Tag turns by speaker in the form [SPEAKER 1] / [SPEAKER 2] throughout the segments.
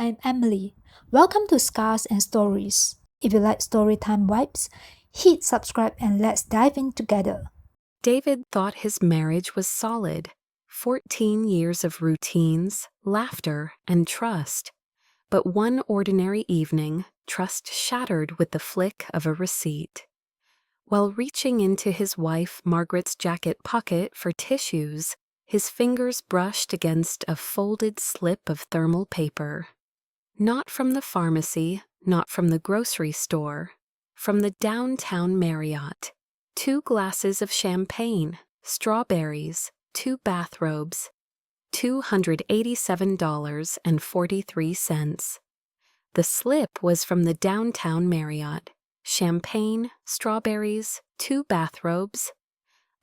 [SPEAKER 1] I'm Emily. Welcome to Scars and Stories. If you like storytime vibes, hit subscribe and let's dive in together.
[SPEAKER 2] David thought his marriage was solid. 14 years of routines, laughter, and trust. But one ordinary evening, trust shattered with the flick of a receipt. While reaching into his wife Margaret's jacket pocket for tissues, his fingers brushed against a folded slip of thermal paper. Not from the pharmacy, not from the grocery store, from the downtown Marriott. 2 glasses of champagne, strawberries, 2 bathrobes, $287.43. The slip was from the downtown Marriott. Champagne, strawberries, 2 bathrobes,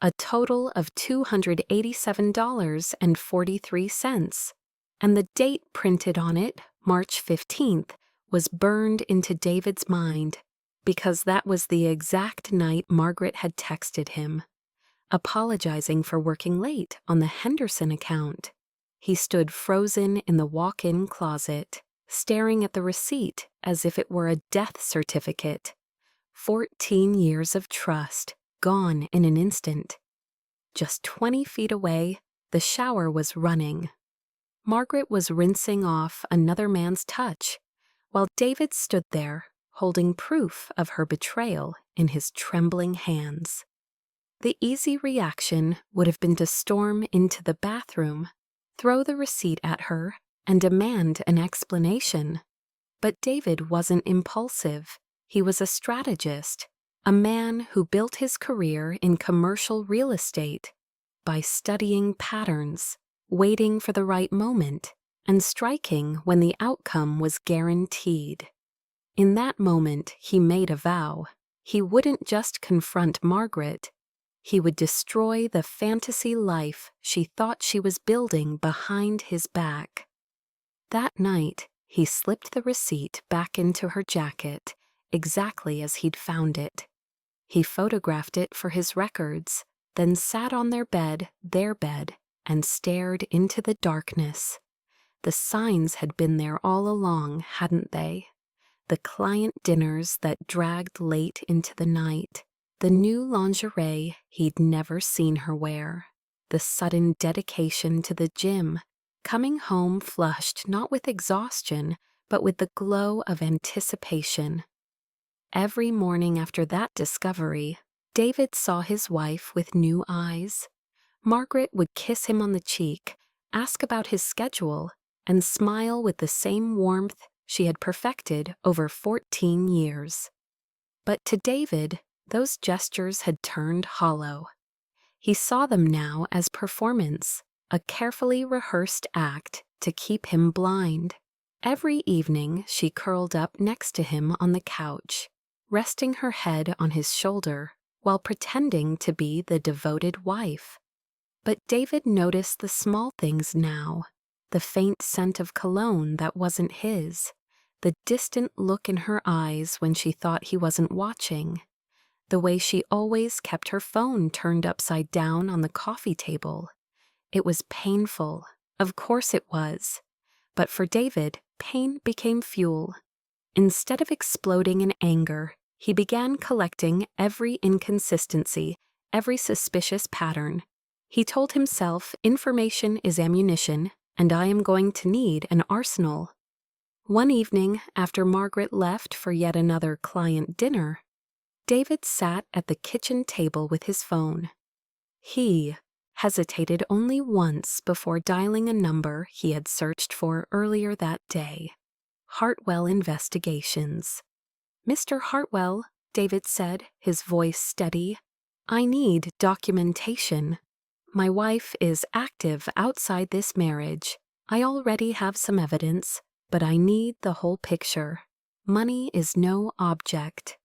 [SPEAKER 2] a total of $287.43. And the date printed on it, March 15th, was burned into David's mind because that was the exact night Margaret had texted him, apologizing for working late on the Henderson account. He stood frozen in the walk-in closet, staring at the receipt as if it were a death certificate. 14 years of trust, gone in an instant. Just 20 feet away, the shower was running. Margaret was rinsing off another man's touch, while David stood there, holding proof of her betrayal in his trembling hands. The easy reaction would have been to storm into the bathroom, throw the receipt at her, and demand an explanation. But David wasn't impulsive. He was a strategist, a man who built his career in commercial real estate by studying patterns, waiting for the right moment, and striking when the outcome was guaranteed. In that moment, he made a vow. He wouldn't just confront Margaret. He would destroy the fantasy life she thought she was building behind his back. That night, he slipped the receipt back into her jacket, exactly as he'd found it. He photographed it for his records, then sat on their bed, and stared into the darkness. The signs had been there all along, hadn't they? The client dinners that dragged late into the night, the new lingerie he'd never seen her wear, the sudden dedication to the gym, coming home flushed not with exhaustion, but with the glow of anticipation. Every morning after that discovery, David saw his wife with new eyes. Margaret would kiss him on the cheek, ask about his schedule, and smile with the same warmth she had perfected over 14 years. But to David, those gestures had turned hollow. He saw them now as performance, a carefully rehearsed act to keep him blind. Every evening she curled up next to him on the couch, resting her head on his shoulder while pretending to be the devoted wife. But David noticed the small things now, the faint scent of cologne that wasn't his, the distant look in her eyes when she thought he wasn't watching, the way she always kept her phone turned upside down on the coffee table. It was painful, of course it was. But for David, pain became fuel. Instead of exploding in anger, he began collecting every inconsistency, every suspicious pattern. He told himself information is ammunition, and I am going to need an arsenal. One evening, after Margaret left for yet another client dinner, David sat at the kitchen table with his phone. He hesitated only once before dialing a number he had searched for earlier that day. Hartwell Investigations. "Mr. Hartwell," David said, his voice steady, "I need documentation. My wife is active outside this marriage. I already have some evidence, but I need the whole picture. Money is no object."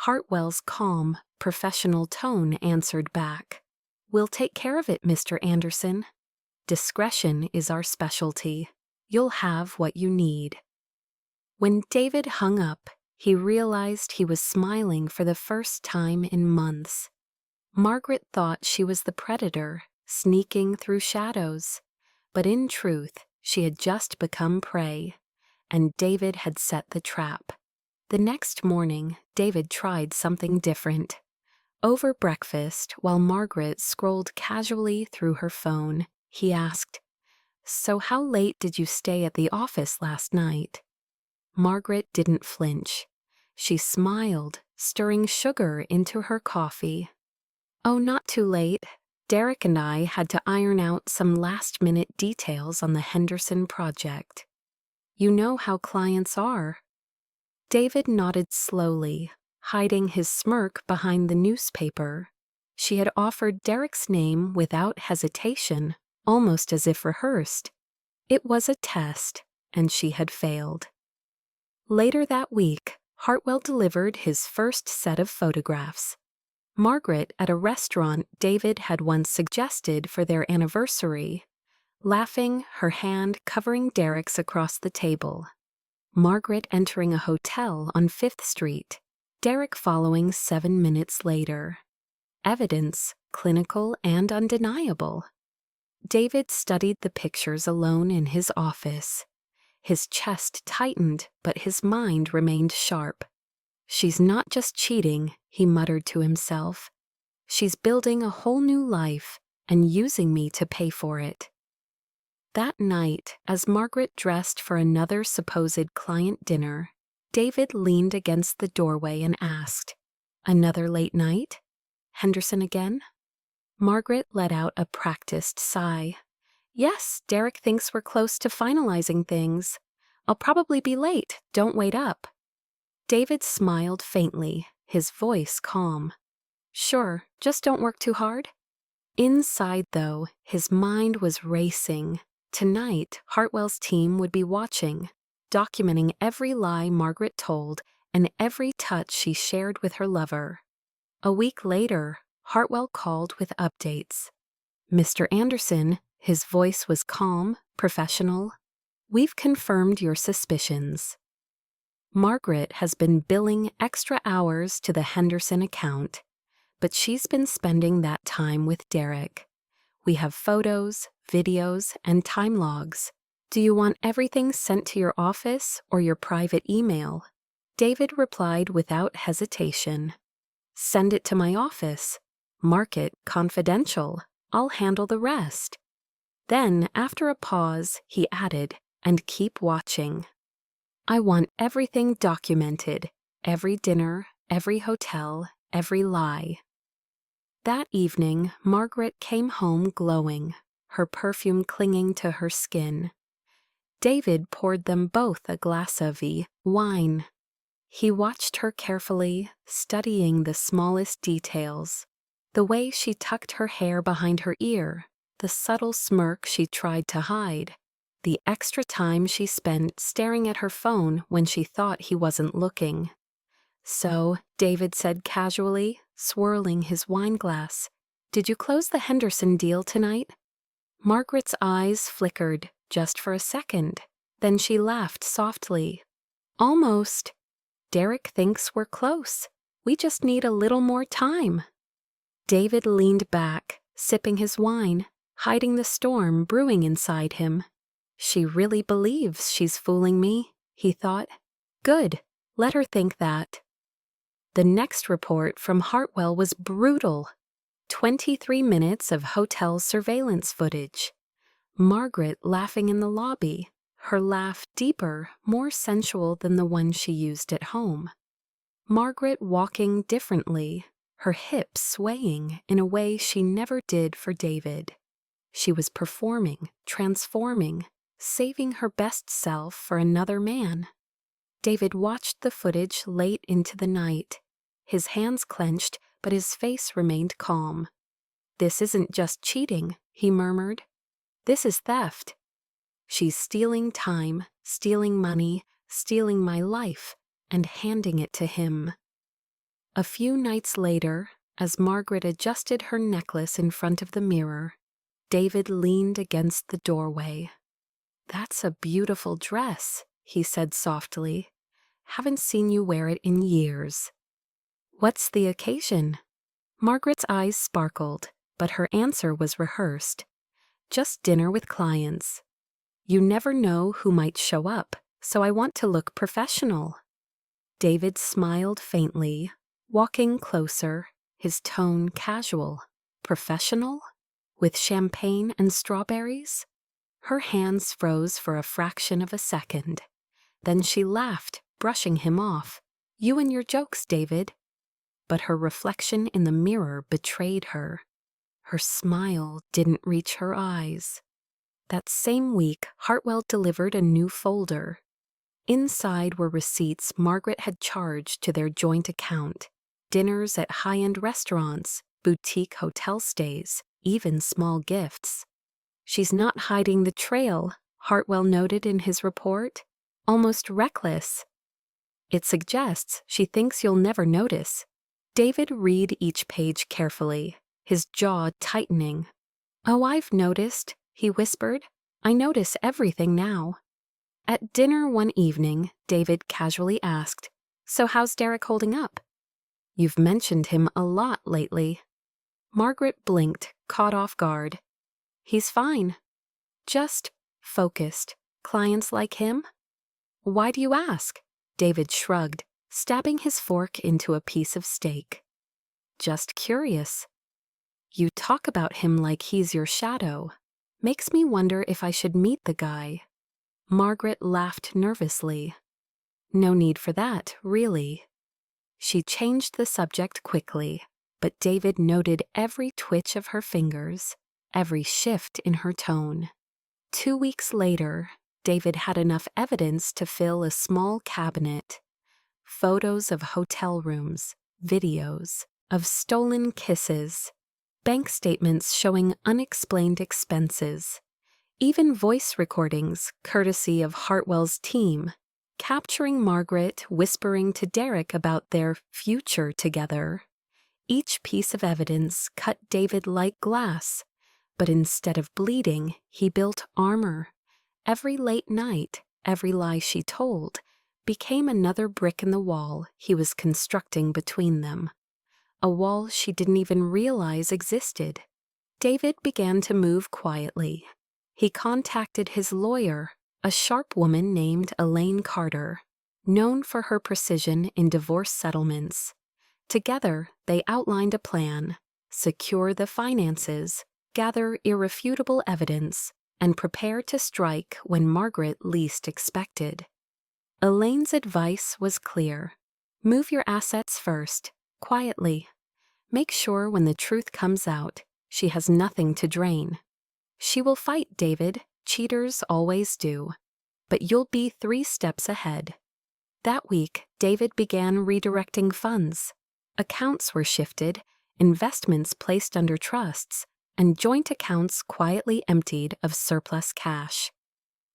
[SPEAKER 2] Hartwell's calm, professional tone answered back, "We'll take care of it, Mr. Anderson. Discretion is our specialty. You'll have what you need." When David hung up, he realized he was smiling for the first time in months. Margaret thought she was the predator, sneaking through shadows. But in truth, she had just become prey. and David had set the trap. The next morning, David tried something different. Over breakfast, while Margaret scrolled casually through her phone, he asked, "So how late did you stay at the office last night?" Margaret didn't flinch. She smiled, stirring sugar into her coffee. "Oh, not too late. Derek and I had to iron out some last-minute details on the Henderson project. You know how clients are." David nodded slowly, hiding his smirk behind the newspaper. She had offered Derek's name without hesitation, almost as if rehearsed. It was a test, and she had failed. Later that week, Hartwell delivered his first set of photographs. Margaret at a restaurant David had once suggested for their anniversary, laughing, her hand covering Derek's across the table. Margaret entering a hotel on 5th Street, Derek following 7 minutes later. Evidence, clinical and undeniable. David studied the pictures alone in his office. His chest tightened, but his mind remained sharp. "She's not just cheating," he muttered to himself. "She's building a whole new life and using me to pay for it." That night, as Margaret dressed for another supposed client dinner, David leaned against the doorway and asked, "Another late night? Henderson again?" Margaret let out a practiced sigh. "Yes, Derek thinks we're close to finalizing things. I'll probably be late, don't wait up." David smiled faintly, his voice calm. "Sure, just don't work too hard." Inside, though, his mind was racing. Tonight, Hartwell's team would be watching, documenting every lie Margaret told and every touch she shared with her lover. A week later, Hartwell called with updates. "Mr. Anderson," his voice was calm, professional, "we've confirmed your suspicions. Margaret has been billing extra hours to the Henderson account, but she's been spending that time with Derek. We have photos, videos, and time logs. Do you want everything sent to your office or your private email?" David replied without hesitation. "Send it to my office. Mark it confidential. I'll handle the rest." Then, after a pause, he added, "And keep watching. I want everything documented, every dinner, every hotel, every lie." That evening, Margaret came home glowing, her perfume clinging to her skin. David poured them both a glass of wine. He watched her carefully, studying the smallest details. The way she tucked her hair behind her ear, the subtle smirk she tried to hide, the extra time she spent staring at her phone when she thought he wasn't looking. "So," David said casually, swirling his wine glass, "did you close the Henderson deal tonight?" Margaret's eyes flickered, just for a second. Then she laughed softly. "Almost. Derek thinks we're close. We just need a little more time." David leaned back, sipping his wine, hiding the storm brewing inside him. "She really believes she's fooling me," he thought. "Good, let her think that." The next report from Hartwell was brutal. 23 minutes of hotel surveillance footage. Margaret laughing in the lobby, her laugh deeper, more sensual than the one she used at home. Margaret walking differently, her hips swaying in a way she never did for David. She was performing, transforming, saving her best self for another man. David watched the footage late into the night. His hands clenched, but his face remained calm. "This isn't just cheating," he murmured. "This is theft. She's stealing time, stealing money, stealing my life, and handing it to him." A few nights later, as Margaret adjusted her necklace in front of the mirror, David leaned against the doorway. "That's a beautiful dress," he said softly. "Haven't seen you wear it in years." "What's the occasion?" Margaret's eyes sparkled, but her answer was rehearsed. "Just dinner with clients. You never know who might show up, so I want to look professional." David smiled faintly, walking closer, his tone casual. "Professional? With champagne and strawberries?" Her hands froze for a fraction of a second. Then she laughed, brushing him off. "You and your jokes, David." But her reflection in the mirror betrayed her. Her smile didn't reach her eyes. That same week, Hartwell delivered a new folder. Inside were receipts Margaret had charged to their joint account, dinners at high-end restaurants, boutique hotel stays, even small gifts. "She's not hiding the trail," Hartwell noted in his report. "Almost reckless." "It suggests she thinks you'll never notice." David read each page carefully, his jaw tightening. "Oh, I've noticed," he whispered. "I notice everything now." At dinner one evening, David casually asked, "So how's Derek holding up?" "You've mentioned him a lot lately." Margaret blinked, caught off guard. "He's fine. Just focused. Clients like him?" "Why do you ask?" David shrugged, stabbing his fork into a piece of steak. "Just curious. You talk about him like he's your shadow. Makes me wonder if I should meet the guy." Margaret laughed nervously. "No need for that, really." She changed the subject quickly, but David noted every twitch of her fingers, every shift in her tone. 2 weeks later, David had enough evidence to fill a small cabinet. Photos of hotel rooms, videos of stolen kisses, bank statements showing unexplained expenses, even voice recordings courtesy of Hartwell's team, capturing Margaret whispering to Derek about their future together. Each piece of evidence cut David like glass, but instead of bleeding, he built armor. Every late night, every lie she told, became another brick in the wall he was constructing between them. A wall she didn't even realize existed. David began to move quietly. He contacted his lawyer, a sharp woman named Elaine Carter, known for her precision in divorce settlements. Together, they outlined a plan: secure the finances, gather irrefutable evidence, and prepare to strike when Margaret least expected. Elaine's advice was clear. Move your assets first, quietly. Make sure when the truth comes out, she has nothing to drain. She will fight, David. Cheaters always do. But you'll be 3 steps ahead. That week, David began redirecting funds. Accounts were shifted, investments placed under trusts, and joint accounts quietly emptied of surplus cash.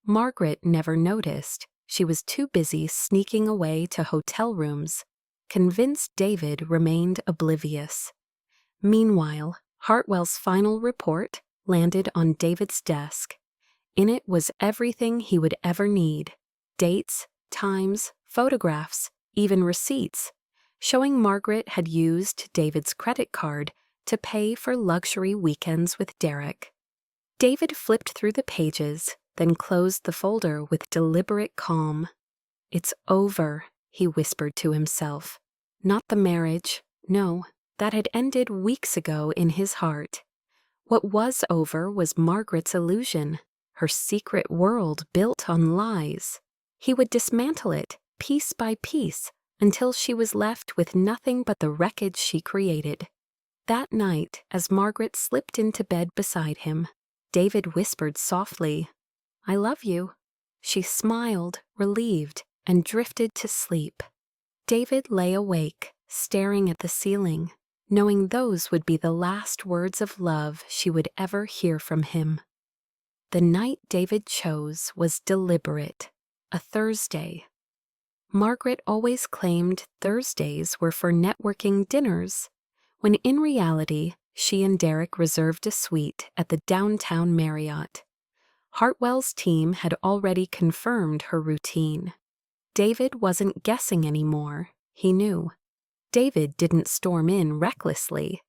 [SPEAKER 2] Margaret never noticed. She was too busy sneaking away to hotel rooms, convinced David remained oblivious. Meanwhile, Hartwell's final report landed on David's desk. In it was everything he would ever need: dates, times, photographs, even receipts, showing Margaret had used David's credit card to pay for luxury weekends with Derek. David flipped through the pages, then closed the folder with deliberate calm. "It's over," he whispered to himself. Not the marriage, no, that had ended weeks ago in his heart. What was over was Margaret's illusion, her secret world built on lies. He would dismantle it, piece by piece, until she was left with nothing but the wreckage she created. That night, as Margaret slipped into bed beside him, David whispered softly, "I love you." She smiled, relieved, and drifted to sleep. David lay awake, staring at the ceiling, knowing those would be the last words of love she would ever hear from him. The night David chose was deliberate, a Thursday. Margaret always claimed Thursdays were for networking dinners, when in reality, she and Derek reserved a suite at the downtown Marriott. Hartwell's team had already confirmed her routine. David wasn't guessing anymore, he knew. David didn't storm in recklessly.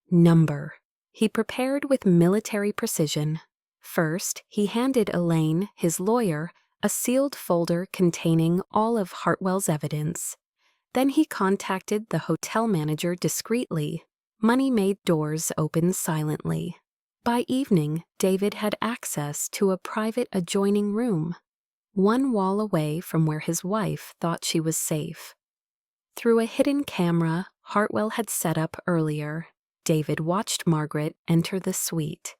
[SPEAKER 2] Number. He prepared with military precision. First, he handed Elaine, his lawyer, a sealed folder containing all of Hartwell's evidence. Then he contacted the hotel manager discreetly. Money made doors open silently. By evening, David had access to a private adjoining room, one wall away from where his wife thought she was safe. Through a hidden camera Hartwell had set up earlier, David watched Margaret enter the suite.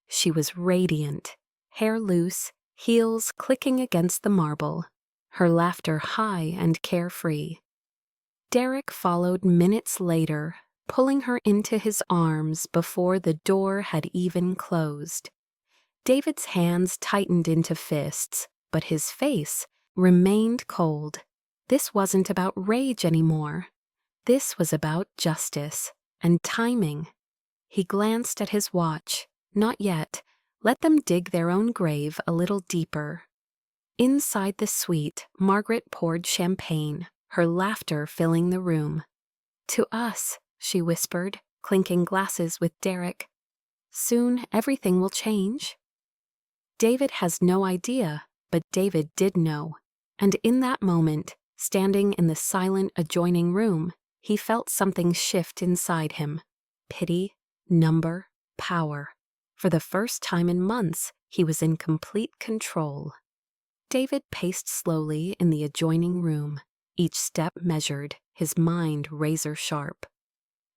[SPEAKER 2] She was radiant, hair loose, heels clicking against the marble, her laughter high and carefree. Derek followed minutes later, pulling her into his arms before the door had even closed. David's hands tightened into fists, but his face remained cold. This wasn't about rage anymore. This was about justice and timing. He glanced at his watch. Not yet. Let them dig their own grave a little deeper. Inside the suite, Margaret poured champagne, her laughter filling the room. "To us," she whispered, clinking glasses with Derek. "Soon everything will change." David has no idea, but David did know. And in that moment, standing in the silent adjoining room, he felt something shift inside him. Pity, number, power. For the first time in months, he was in complete control. David paced slowly in the adjoining room, each step measured, his mind razor-sharp.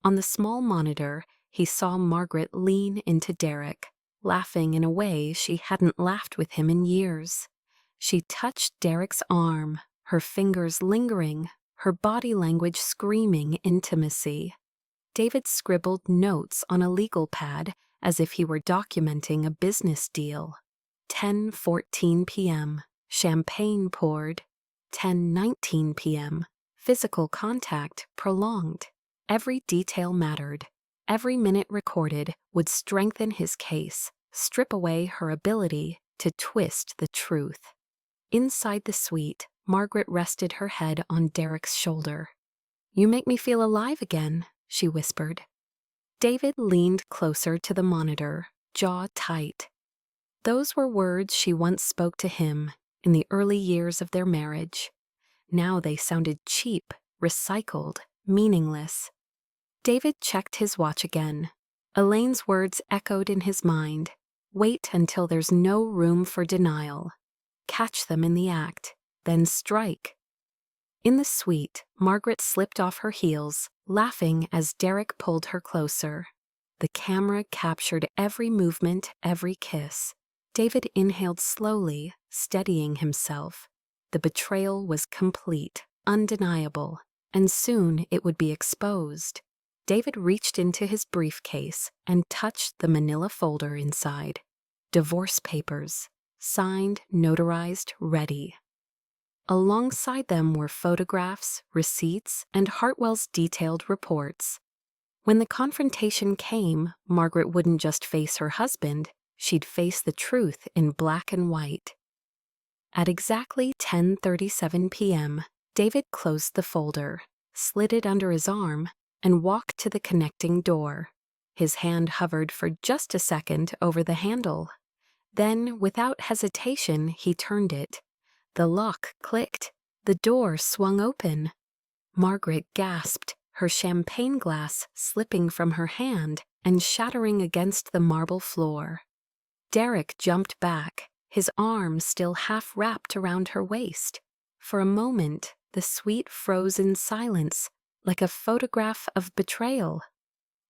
[SPEAKER 2] On the small monitor, he saw Margaret lean into Derek, laughing in a way she hadn't laughed with him in years. She touched Derek's arm, her fingers lingering, her body language screaming intimacy. David scribbled notes on a legal pad as if he were documenting a business deal. 10:14 p.m. Champagne poured. 10:19 p.m. Physical contact prolonged. Every detail mattered. Every minute recorded would strengthen his case, strip away her ability to twist the truth. Inside the suite, Margaret rested her head on Derek's shoulder. "You make me feel alive again," she whispered. David leaned closer to the monitor, jaw tight. Those were words she once spoke to him in the early years of their marriage. Now they sounded cheap, recycled, meaningless. David checked his watch again. Elaine's words echoed in his mind. Wait until there's no room for denial. Catch them in the act, then strike. In the suite, Margaret slipped off her heels, laughing as Derek pulled her closer. The camera captured every movement, every kiss. David inhaled slowly, steadying himself. The betrayal was complete, undeniable, and soon it would be exposed. David reached into his briefcase and touched the manila folder inside. Divorce papers, signed, notarized, ready. Alongside them were photographs, receipts, and Hartwell's detailed reports. When the confrontation came, Margaret wouldn't just face her husband, she'd face the truth in black and white. At exactly 10:37 p.m., David closed the folder, slid it under his arm, and walked to the connecting door. His hand hovered for just a second over the handle. Then, without hesitation, he turned it. The lock clicked. The door swung open. Margaret gasped, her champagne glass slipping from her hand and shattering against the marble floor. Derek jumped back, his arm still half wrapped around her waist. For a moment, the suite froze in silence, like a photograph of betrayal.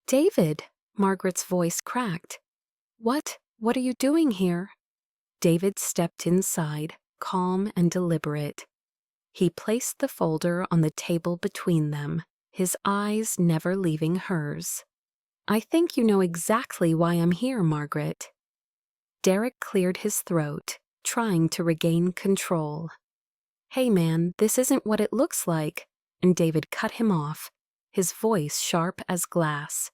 [SPEAKER 2] "David," Margaret's voice cracked. What are you doing here?" David stepped inside, calm and deliberate. He placed the folder on the table between them, his eyes never leaving hers. "I think you know exactly why I'm here, Margaret." Derek cleared his throat, trying to regain control. "Hey man, this isn't what it looks like," and David cut him off, his voice sharp as glass.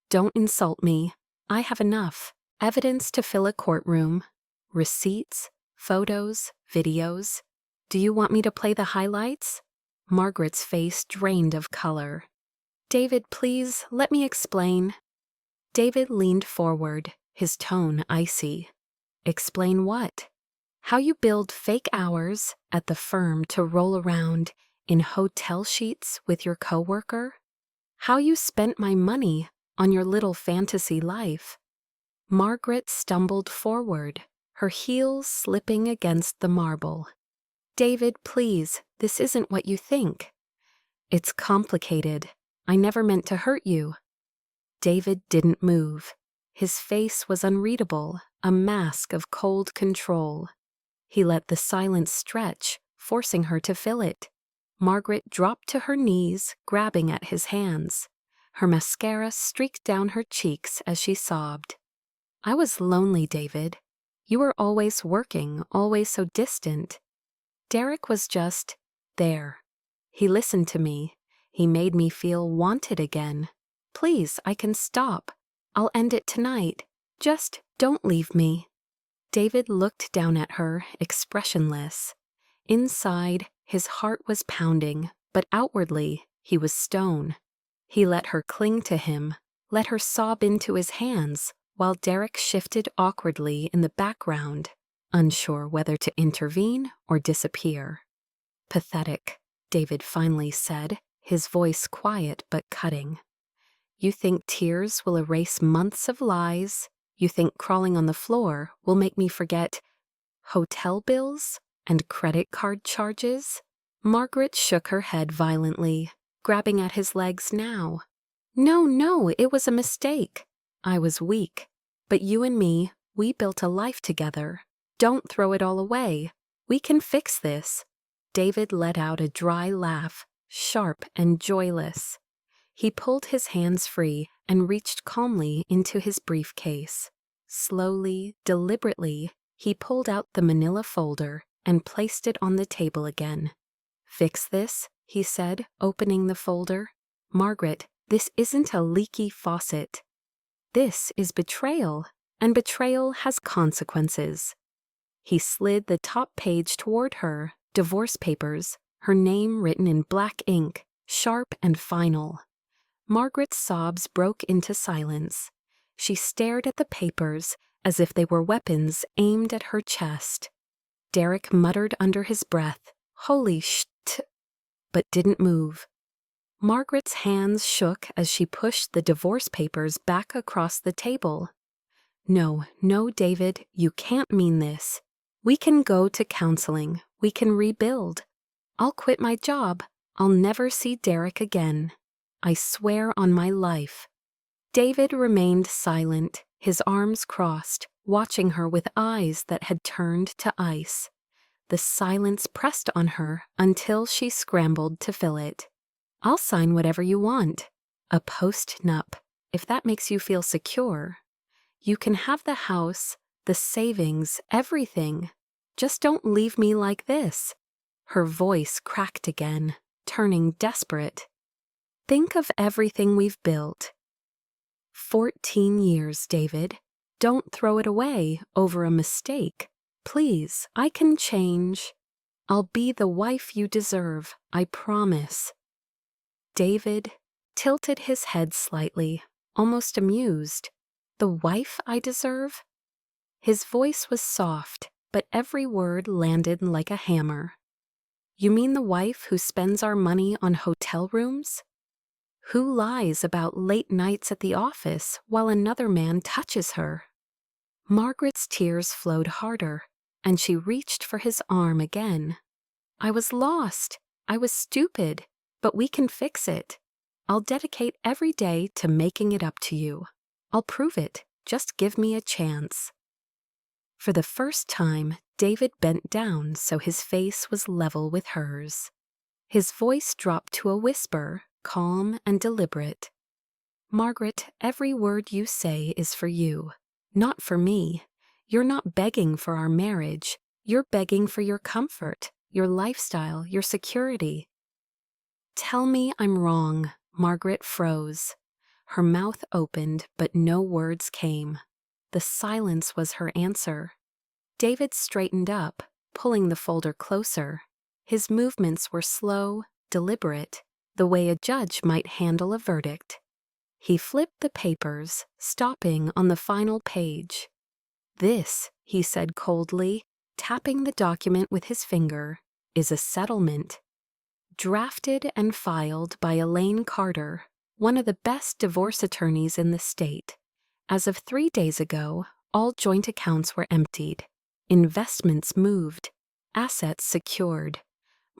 [SPEAKER 2] "Don't insult me. I have enough. Evidence to fill a courtroom. Receipts, photos, videos. Do you want me to play the highlights?" Margaret's face drained of color. "David, please, let me explain." David leaned forward, his tone icy. "Explain what?" How you build fake hours at the firm to roll around in hotel sheets with your coworker? How you spent my money on your little fantasy life? Margaret stumbled forward, her heels slipping against the marble. David, please, this isn't what you think. It's complicated. I never meant to hurt you. David didn't move. His face was unreadable, a mask of cold control. He let the silence stretch, forcing her to fill it. Margaret dropped to her knees, grabbing at his hands. Her mascara streaked down her cheeks as she sobbed. I was lonely, David. You were always working, always so distant. Derek was just there. He listened to me. He made me feel wanted again. Please, I can stop. I'll end it tonight. Just don't leave me. David looked down at her, expressionless. Inside, his heart was pounding, but outwardly, he was stone. He let her cling to him, let her sob into his hands, while Derek shifted awkwardly in the background, unsure whether to intervene or disappear. Pathetic, David finally said, his voice quiet but cutting. You think tears will erase months of lies? You think crawling on the floor will make me forget hotel bills and credit card charges? Margaret shook her head violently, grabbing at his legs now. No, it was a mistake. I was weak. But you and me, we built a life together. Don't throw it all away. We can fix this. David let out a dry laugh, sharp and joyless. He pulled his hands free and reached calmly into his briefcase. Slowly, deliberately, he pulled out the manila folder and placed it on the table again. Fix this, he said, opening the folder. Margaret, this isn't a leaky faucet. This is betrayal, and betrayal has consequences. He slid the top page toward her, divorce papers, her name written in black ink, sharp and final. Margaret's sobs broke into silence. She stared at the papers as if they were weapons aimed at her chest. Derek muttered under his breath, "Holy shit," but didn't move. Margaret's hands shook as she pushed the divorce papers back across the table. No, David, you can't mean this. We can go to counseling. We can rebuild. I'll quit my job. I'll never see Derek again. I swear on my life. David remained silent, his arms crossed, watching her with eyes that had turned to ice. The silence pressed on her until she scrambled to fill it. I'll sign whatever you want. A post-nup, if that makes you feel secure. You can have the house, the savings, everything. Just don't leave me like this. Her voice cracked again, turning desperate. Think of everything we've built. 14 years, David. Don't throw it away over a mistake. Please, I can change. I'll be the wife you deserve, I promise. David tilted his head slightly, almost amused. The wife I deserve? His voice was soft, but every word landed like a hammer. You mean the wife who spends our money on hotel rooms? Who lies about late nights at the office while another man touches her? Margaret's tears flowed harder, and she reached for his arm again. I was lost. I was stupid, but we can fix it. I'll dedicate every day to making it up to you. I'll prove it. Just give me a chance. For the first time, David bent down so his face was level with hers. His voice dropped to a whisper, calm and deliberate. Margaret, every word you say is for you, not for me. You're not begging for our marriage. You're begging for your comfort, your lifestyle, your security. Tell me I'm wrong. Margaret froze. Her mouth opened, but no words came. The silence was her answer. David straightened up, pulling the folder closer. His movements were slow, deliberate, the way a judge might handle a verdict. He flipped the papers, stopping on the final page. This, he said coldly, tapping the document with his finger, is a settlement. Drafted and filed by Elaine Carter, one of the best divorce attorneys in the state. As of 3 days ago, all joint accounts were emptied, investments moved, assets secured.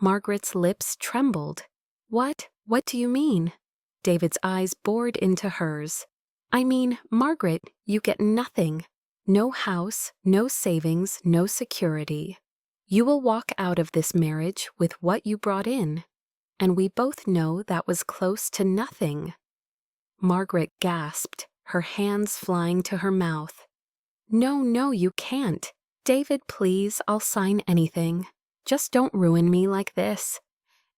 [SPEAKER 2] Margaret's lips trembled. What do you mean? David's eyes bored into hers. I mean, Margaret, you get nothing. No house, no savings, no security. You will walk out of this marriage with what you brought in. And we both know that was close to nothing. Margaret gasped, her hands flying to her mouth. No, you can't. David, please, I'll sign anything. Just don't ruin me like this.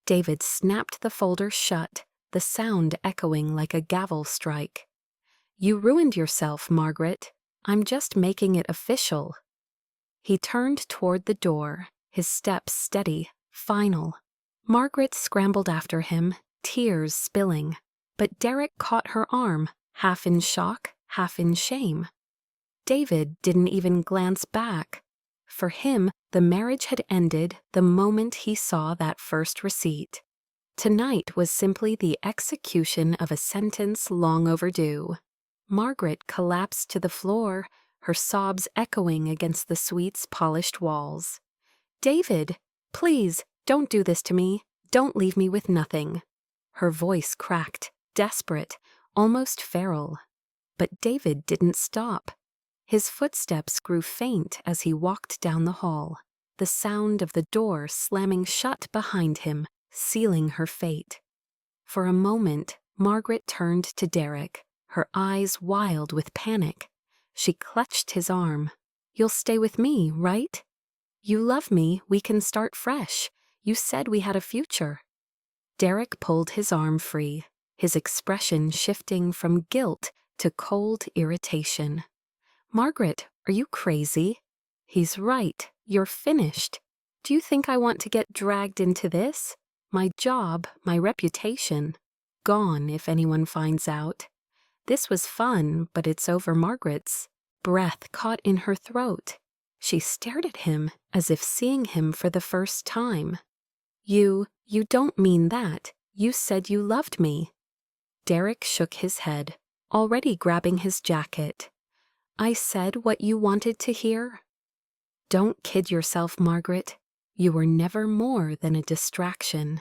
[SPEAKER 2] David snapped the folder shut, the sound echoing like a gavel strike. You ruined yourself, Margaret. I'm just making it official. He turned toward the door, his steps steady, final. Margaret scrambled after him, tears spilling, but Derek caught her arm, half in shock, half in shame. David didn't even glance back. For him, the marriage had ended the moment he saw that first receipt. Tonight was simply the execution of a sentence long overdue. Margaret collapsed to the floor, her sobs echoing against the suite's polished walls. David, please, don't do this to me. Don't leave me with nothing. Her voice cracked, desperate, almost feral. But David didn't stop. His footsteps grew faint as he walked down the hall, the sound of the door slamming shut behind him, sealing her fate. For a moment, Margaret turned to Derek, her eyes wild with panic. She clutched his arm. You'll stay with me, right? You love me, we can start fresh. You said we had a future. Derek pulled his arm free, his expression shifting from guilt to cold irritation. Margaret, are you crazy? He's right, you're finished. Do you think I want to get dragged into this? My job, my reputation, gone if anyone finds out. This was fun, but it's over. Margaret's breath caught in her throat. She stared at him as if seeing him for the first time. You don't mean that. You said you loved me. Derek shook his head, already grabbing his jacket. I said what you wanted to hear. Don't kid yourself, Margaret. You were never more than a distraction.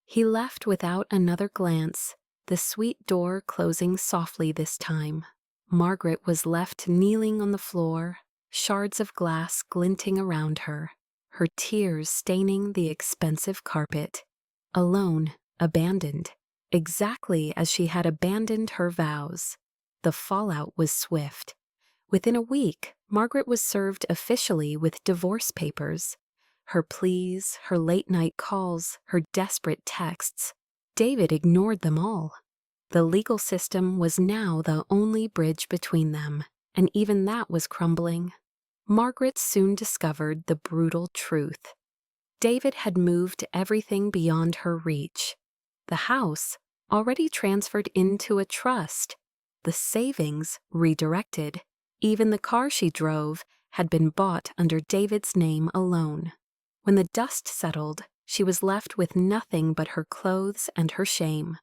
[SPEAKER 2] He left without another glance, the suite door closing softly this time. Margaret was left kneeling on the floor, shards of glass glinting around her, her tears staining the expensive carpet. Alone, abandoned, exactly as she had abandoned her vows. The fallout was swift. Within a week, Margaret was served officially with divorce papers. Her pleas, her late-night calls, her desperate texts. David ignored them all. The legal system was now the only bridge between them, and even that was crumbling. Margaret soon discovered the brutal truth. David had moved everything beyond her reach. The house, already transferred into a trust. The savings, redirected. Even the car she drove had been bought under David's name alone. When the dust settled, she was left with nothing but her clothes and her shame.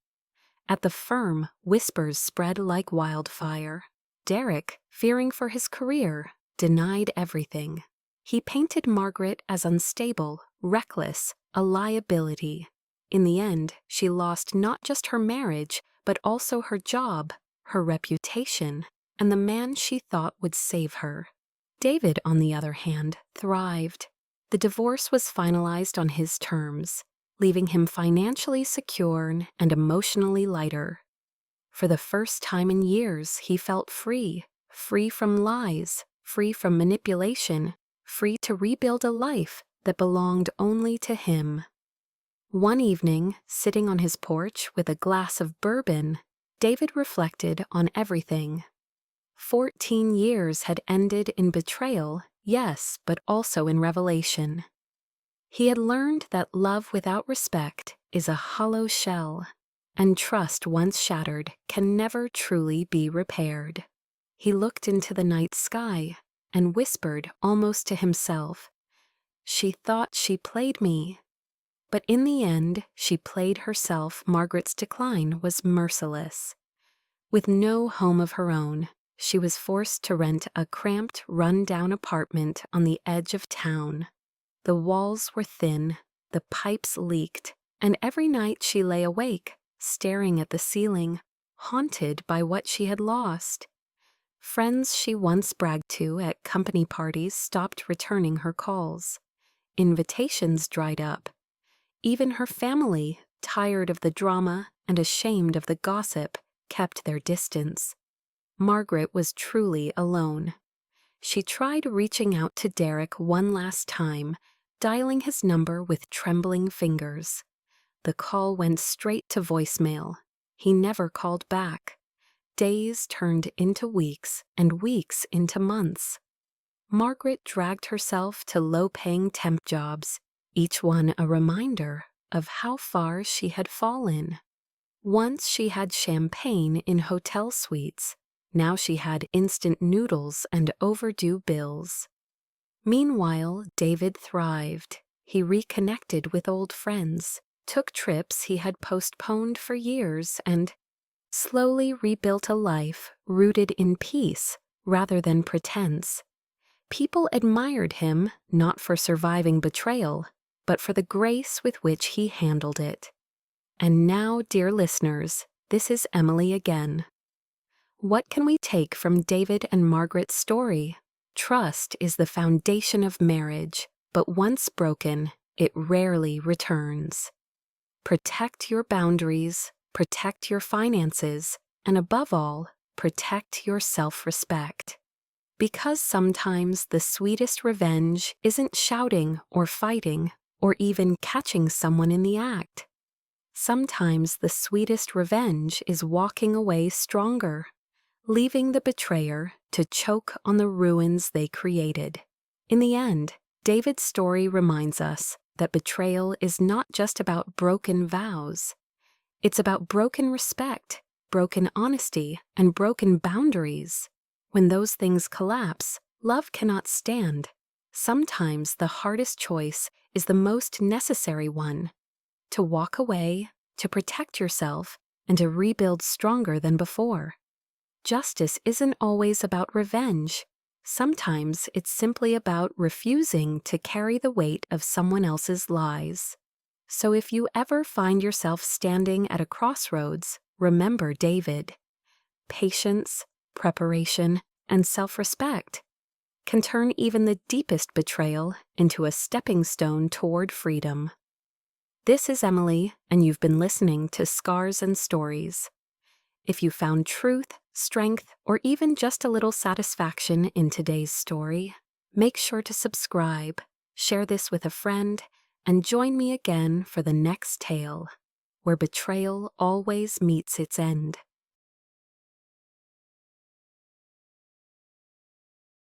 [SPEAKER 2] At the firm, whispers spread like wildfire. Derek, fearing for his career, denied everything. He painted Margaret as unstable, reckless, a liability. In the end, she lost not just her marriage, but also her job, her reputation, and the man she thought would save her. David, on the other hand, thrived. The divorce was finalized on his terms, leaving him financially secure and emotionally lighter. For the first time in years, he felt free, free from lies, free from manipulation, free to rebuild a life that belonged only to him. One evening, sitting on his porch with a glass of bourbon, David reflected on everything. 14 years had ended in betrayal, yes, but also in revelation. He had learned that love without respect is a hollow shell, and trust once shattered can never truly be repaired. He looked into the night sky, and whispered almost to himself, "She thought she played me." But in the end, she played herself. Margaret's decline was merciless. With no home of her own, she was forced to rent a cramped, run-down apartment on the edge of town. The walls were thin, the pipes leaked, and every night she lay awake, staring at the ceiling, haunted by what she had lost. Friends she once bragged to at company parties stopped returning her calls. Invitations dried up. Even her family, tired of the drama and ashamed of the gossip, kept their distance. Margaret was truly alone. She tried reaching out to Derek one last time, dialing his number with trembling fingers. The call went straight to voicemail. He never called back. Days turned into weeks and weeks into months. Margaret dragged herself to low-paying temp jobs, each one a reminder of how far she had fallen. Once she had champagne in hotel suites. Now she had instant noodles and overdue bills. Meanwhile, David thrived. He reconnected with old friends, took trips he had postponed for years, and slowly rebuilt a life rooted in peace rather than pretense. People admired him not for surviving betrayal, but for the grace with which he handled it. And now, dear listeners, this is Emily again. What can we take from David and Margaret's story? Trust is the foundation of marriage, but once broken, it rarely returns. Protect your boundaries, protect your finances, and above all, protect your self-respect. Because sometimes the sweetest revenge isn't shouting or fighting or even catching someone in the act. Sometimes the sweetest revenge is walking away stronger, leaving the betrayer to choke on the ruins they created. In the end, David's story reminds us that betrayal is not just about broken vows. It's about broken respect, broken honesty, and broken boundaries. When those things collapse, love cannot stand. Sometimes the hardest choice is the most necessary one: to walk away, to protect yourself, and to rebuild stronger than before. Justice isn't always about revenge. Sometimes it's simply about refusing to carry the weight of someone else's lies. So if you ever find yourself standing at a crossroads, remember David. Patience, preparation, and self-respect can turn even the deepest betrayal into a stepping stone toward freedom. This is Emily, and you've been listening to Scars and Stories. If you found truth, strength, or even just a little satisfaction in today's story, make sure to subscribe, share this with a friend, and join me again for the next tale, where betrayal always meets its end.